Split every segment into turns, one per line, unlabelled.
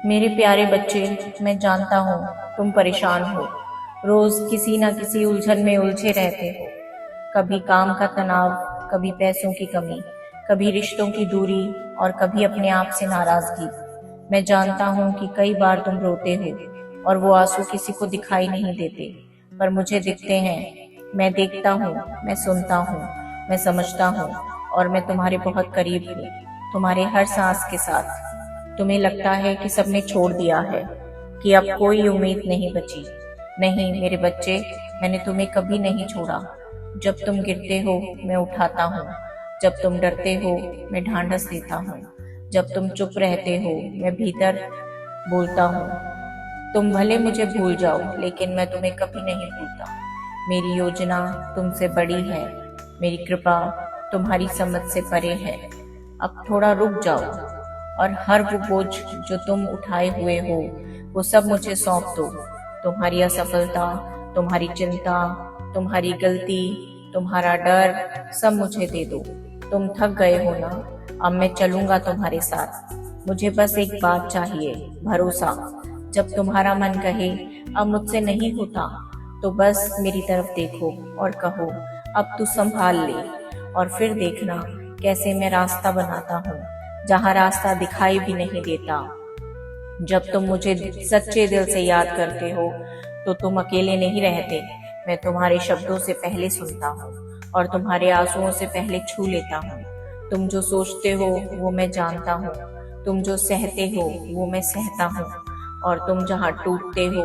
मेरे प्यारे बच्चे, मैं जानता हूँ तुम परेशान हो। रोज किसी ना किसी उलझन में उलझे रहते हो। कभी काम का तनाव, कभी पैसों की कमी, कभी रिश्तों की दूरी और कभी अपने आप से नाराजगी। मैं जानता हूँ कि कई बार तुम रोते हो और वो आंसू किसी को दिखाई नहीं देते, पर मुझे दिखते हैं। मैं देखता हूँ, मैं सुनता हूँ, मैं समझता हूँ और मैं तुम्हारे बहुत करीब हूँ, तुम्हारे हर सांस के साथ। तुम्हें लगता है कि सबने छोड़ दिया है, कि अब कोई उम्मीद नहीं बची। नहीं मेरे बच्चे, मैंने तुम्हें कभी नहीं छोड़ा। जब तुम गिरते हो मैं उठाता हूँ, जब तुम डरते हो मैं ढांढस देता हूँ, जब तुम चुप रहते हो मैं भीतर बोलता हूँ। तुम भले मुझे भूल जाओ, लेकिन मैं तुम्हें कभी नहीं भूलता। मेरी योजना तुमसे बड़ी है, मेरी कृपा तुम्हारी समझ से परे है। अब थोड़ा रुक जाओ और हर वो बोझ जो तुम उठाए हुए हो वो सब मुझे सौंप दो। तुम्हारी असफलता, तुम्हारी चिंता, तुम्हारी गलती, तुम्हारा डर सब मुझे दे दो। तुम थक गए हो ना? अब मैं चलूंगा तुम्हारे साथ। मुझे बस एक बात चाहिए, भरोसा। जब तुम्हारा मन कहे अब मुझसे नहीं होता, तो बस मेरी तरफ देखो और कहो अब तू संभाल ले। और फिर देखना कैसे मैं रास्ता बनाता हूँ जहाँ रास्ता दिखाई भी नहीं देता। जब तुम मुझे सच्चे दिल से याद करते हो तो तुम अकेले नहीं रहते। मैं तुम्हारे शब्दों से पहले सुनता हूँ और तुम्हारे आंसुओं से पहले छू लेता हूँ। तुम जो सोचते हो वो मैं जानता हूँ, तुम जो सहते हो वो मैं सहता हूँ, और तुम जहाँ टूटते हो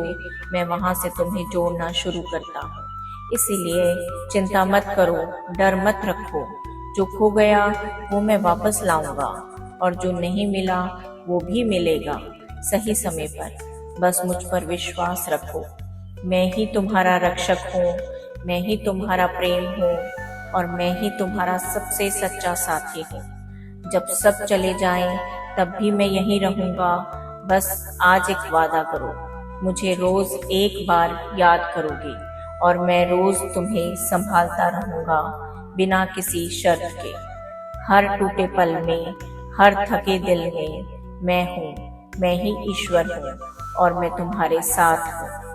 मैं वहां से तुम्हें जोड़ना शुरू करता हूँ। इसीलिए चिंता मत करो, डर मत रखो। जो खो गया वो मैं वापस लाऊंगा, और जो नहीं मिला वो भी मिलेगा सही समय पर। बस मुझ पर विश्वास रखो। मैं ही तुम्हारा रक्षक हूँ, मैं ही तुम्हारा प्रेम हूँ, और मैं ही तुम्हारा सबसे सच्चा साथी हूँ। जब सब चले जाएं तब भी मैं यहीं रहूंगा। बस आज एक वादा करो, मुझे रोज एक बार याद करोगे, और मैं रोज तुम्हें संभालता रहूंगा बिना किसी शर्त के। हर टूटे पल में, हर थके दिल में मैं हूँ, मैं ही ईश्वर हूँ और मैं तुम्हारे साथ हूँ।